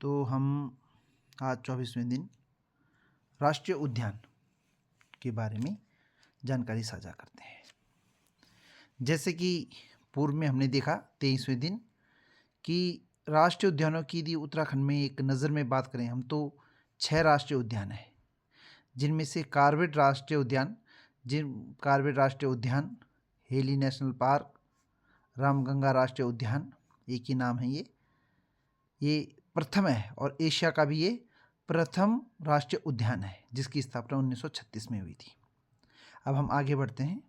तो हम आज 24वें दिन राष्ट्रीय उद्यान के बारे में जानकारी साझा करते हैं। जैसे कि पूर्व में हमने देखा 23वें दिन कि राष्ट्रीय उद्यानों की यदि उत्तराखंड में एक नज़र में बात करें हम तो 6 राष्ट्रीय उद्यान हैं, जिनमें से कार्बेट राष्ट्रीय उद्यान, हेली नेशनल पार्क, रामगंगा राष्ट्रीय उद्यान, एक ही नाम है ये प्रथम है और एशिया का भी ये प्रथम राष्ट्रीय उद्यान है जिसकी स्थापना 1936 में हुई थी। अब हम आगे बढ़ते हैं।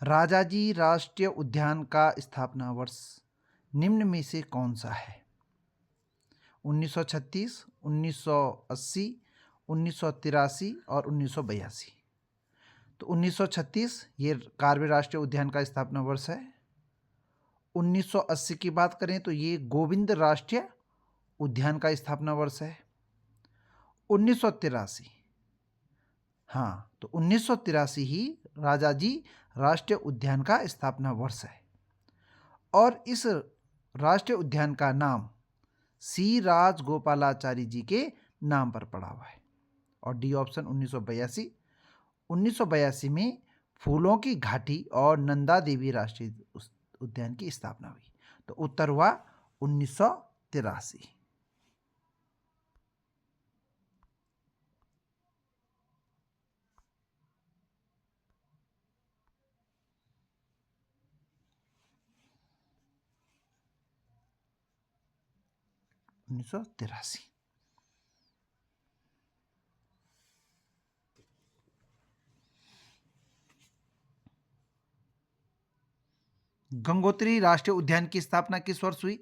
राजाजी राष्ट्रीय उद्यान का स्थापना वर्ष निम्न में से कौन सा है? 1936, 1980, 1983 और 1982। तो 1936 ये कार्बेट राष्ट्रीय उद्यान का स्थापना वर्ष है। 1980 की बात करें तो ये गोविंद राष्ट्रीय उद्यान का स्थापना वर्ष है। 1983, हाँ, तो 1983 ही राजाजी राष्ट्रीय उद्यान का स्थापना वर्ष है और इस राष्ट्रीय उद्यान का नाम सी राजगोपालाचारी जी के नाम पर पड़ा हुआ है। और डी ऑप्शन 1982 में फूलों की घाटी और नंदा देवी राष्ट्रीय उद्यान की स्थापना हुई। तो उत्तर हुआ 1983। गंगोत्री राष्ट्रीय उद्यान की स्थापना किस वर्ष हुई?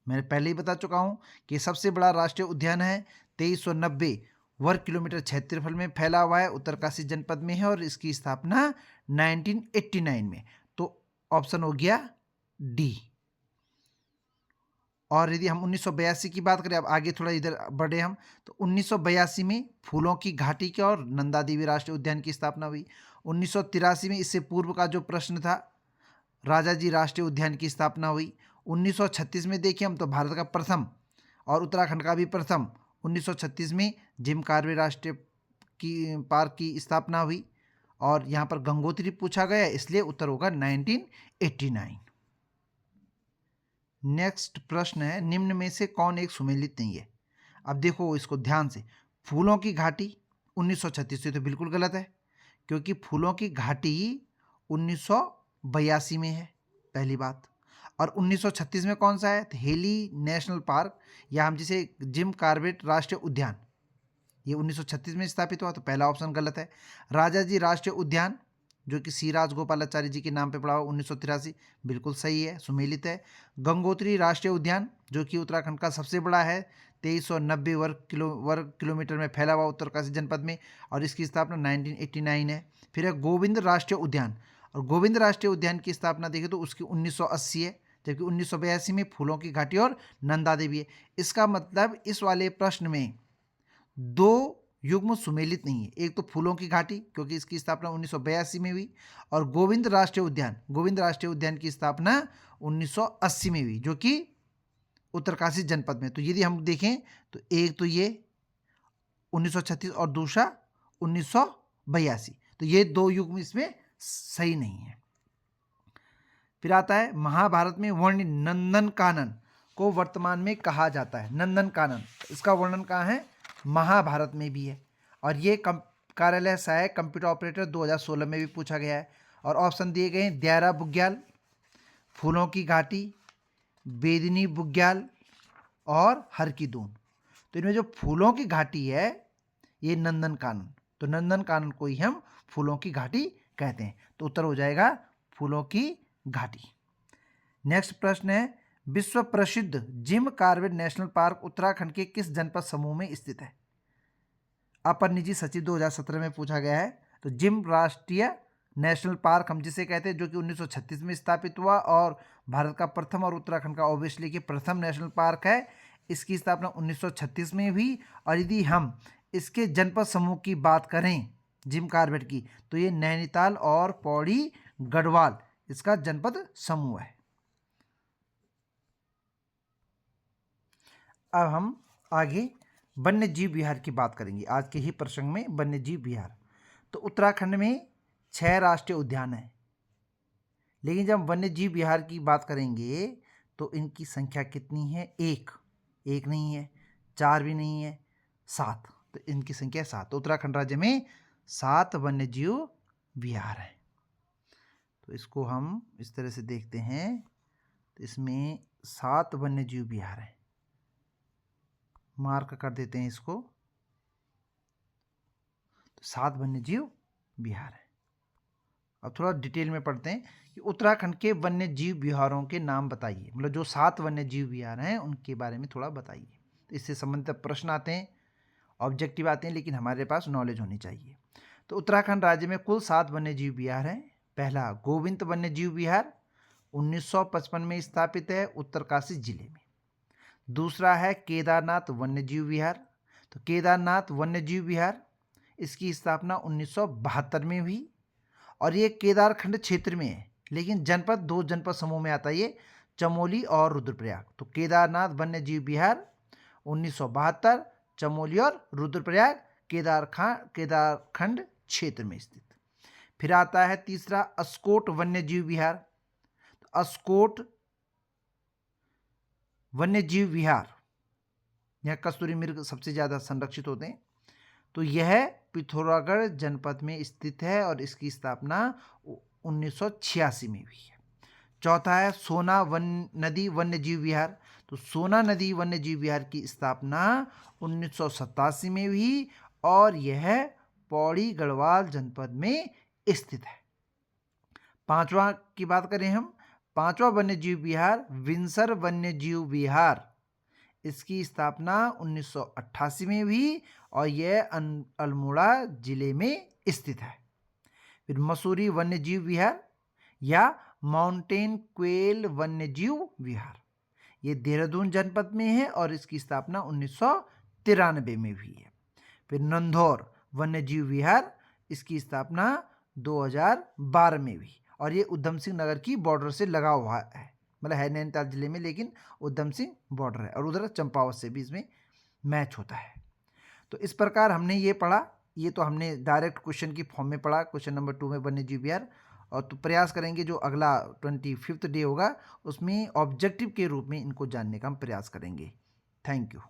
मैंने पहले ही बता चुका हूं कि सबसे बड़ा राष्ट्रीय उद्यान है, 2390 वर्ग किलोमीटर क्षेत्रफल में फैला हुआ है, उत्तरकाशी जनपद में है और इसकी स्थापना 1989 में। तो ऑप्शन हो गया डी। और यदि हम 1982 की बात करें, अब आगे थोड़ा इधर बढ़े हम, तो 1982 में फूलों की घाटी के और नंदा देवी राष्ट्रीय उद्यान की स्थापना हुई। 1983 में इससे पूर्व का जो प्रश्न था, राजाजी राष्ट्रीय उद्यान की स्थापना हुई। 1936 में देखिए हम तो भारत का प्रथम और उत्तराखंड का भी प्रथम 1936 में जिम कार्बेट राष्ट्रीय पार्क की स्थापना हुई और यहाँ पर गंगोत्री पूछा गया, इसलिए उत्तर होगा 1989। नेक्स्ट प्रश्न है, निम्न में से कौन एक सुमेलित नहीं है? अब देखो इसको ध्यान से। फूलों की घाटी 1936 से तो बिल्कुल गलत है, क्योंकि फूलों की घाटी 1982 में है, पहली बात। और 1936 में कौन सा है? तो हेली नेशनल पार्क, या हम जिसे जिम कार्बेट राष्ट्रीय उद्यान, ये 1936 में स्थापित हुआ, तो पहला ऑप्शन गलत है। राजाजी राष्ट्रीय उद्यान जो कि सी राजगोपालाचारी जी के नाम पे पड़ा हुआ 1983, बिल्कुल सही है, सुमेलित है। गंगोत्री राष्ट्रीय उद्यान जो कि उत्तराखंड का सबसे बड़ा है, 2390 वर्ग किलोमीटर में फैला हुआ उत्तरकाशी जनपद में, और इसकी स्थापना 1989 है। फिर है गोविंद राष्ट्रीय उद्यान, और गोविंद राष्ट्रीय उद्यान की स्थापना देखें तो उसकी 1980 है, जबकि 1982 में फूलों की घाटी और नंदा देवी है। इसका मतलब इस वाले प्रश्न में दो युग्म सुमेलित नहीं है। एक तो फूलों की घाटी क्योंकि इसकी स्थापना 1982 में हुई, और गोविंद राष्ट्रीय उद्यान की स्थापना 1980 में हुई जो कि उत्तरकाशी जनपद में। तो यदि हम देखें तो एक तो ये 1936 और दूसरा 1982, तो ये दो युग्म इसमें सही नहीं है। फिर आता है, महाभारत में वर्णित नंदन कानन को वर्तमान में कहा जाता है। नंदन कानन, इसका वर्णन कहाँ है? महाभारत में भी है, और ये कार्यालय सहायक कंप्यूटर ऑपरेटर 2016 में भी पूछा गया है। और ऑप्शन दिए गए हैं, द्यारा बुग्याल, फूलों की घाटी, बेदिनी बुग्याल और हर की दून। तो इनमें जो फूलों की घाटी है ये नंदन कानन, तो नंदन कानन को ही हम फूलों की घाटी कहते हैं। तो उत्तर हो जाएगा फूलों की घाटी। नेक्स्ट प्रश्न है, विश्व प्रसिद्ध Jim Corbett national park Uttarakhand के किस जनपद समूह में स्थित है? अपर निजी सचिव 2017 में पूछा गया है। तो जिम राष्ट्रीय नेशनल पार्क हम जिसे कहते हैं, जो कि 1936 में स्थापित हुआ और भारत का प्रथम और उत्तराखंड का ऑब्वियसली कि प्रथम नेशनल पार्क है। इसकी स्थापना 1936 में हुई, और यदि हम इसके जनपद समूह की बात करें जिम कार्बेट की, तो ये नैनीताल और पौड़ी गढ़वाल इसका जनपद समूह है। अब हम आगे वन्य जीव विहार की बात करेंगे आज के ही प्रसंग में। वन्य जीव विहार, तो उत्तराखंड में 6 राष्ट्रीय उद्यान हैं, लेकिन जब वन्य जीव विहार की बात करेंगे तो इनकी संख्या कितनी है? एक नहीं है, 4 भी नहीं है, 7। तो इनकी संख्या 7। तो उत्तराखंड राज्य में 7 वन्य जीव विहार हैं। तो इसको हम इस तरह से देखते हैं, तो इसमें 7 वन्य जीव विहार हैं, मार्क कर देते हैं इसको। तो 7 वन्य जीव विहार है। अब थोड़ा डिटेल में पढ़ते हैं कि उत्तराखंड के वन्य जीव विहारों के नाम बताइए, मतलब जो 7 वन्य जीव विहार हैं उनके बारे में थोड़ा बताइए। तो इससे संबंधित प्रश्न आते हैं, ऑब्जेक्टिव आते हैं, लेकिन हमारे पास नॉलेज होनी चाहिए। तो उत्तराखंड राज्य में कुल 7 वन्य जीव विहार हैं। पहला गोविंद वन्य जीव विहार 1955 में स्थापित है, उत्तरकाशी जिले में। दूसरा है केदारनाथ वन्य जीव विहार। तो केदारनाथ वन्य जीव विहार, इसकी स्थापना 1972 में हुई और ये केदारखंड क्षेत्र में है, लेकिन जनपद 2 जनपद समूह में आता है, ये चमोली और रुद्रप्रयाग। तो केदारनाथ वन्य जीव विहार 1972, चमोली और रुद्रप्रयाग, केदारखंड क्षेत्र में स्थित। फिर आता है तीसरा अस्कोट वन्य जीव विहार। तो अस्कोट वन्य जीव विहार, यह कस्तूरी मृग सबसे ज़्यादा संरक्षित होते हैं। तो यह पिथौरागढ़ जनपद में स्थित है और इसकी स्थापना 1986 में हुई है। चौथा है सोना नदी वन्य जीव विहार। तो सोना नदी वन्य जीव विहार की स्थापना 1987 में हुई और यह पौड़ी गढ़वाल जनपद में स्थित है। पांचवा की बात करें हम, पांचवा वन्य जीव विहार विंसर वन्य जीव विहार, इसकी स्थापना 1988 में हुई और यह अल्मोड़ा जिले में स्थित है। फिर मसूरी वन्य जीव विहार या माउंटेन क्वेल वन्य जीव विहार, ये देहरादून जनपद में है और इसकी स्थापना 1993 में हुई है। फिर नंदौर वन्य जीव विहार, इसकी स्थापना 2012 में हुई और ये उधम सिंह नगर की बॉर्डर से लगा हुआ है, मतलब है नैनीताल जिले में, लेकिन उधम सिंह बॉर्डर है और उधर चंपावत से भी इसमें मैच होता है। तो इस प्रकार हमने ये पढ़ा, ये तो हमने डायरेक्ट क्वेश्चन की फॉर्म में पढ़ा, क्वेश्चन नंबर 2 में वन्य जीव विहार। और तो प्रयास करेंगे जो अगला 25th डे होगा उसमें ऑब्जेक्टिव के रूप में इनको जानने का हम प्रयास करेंगे। Thank you.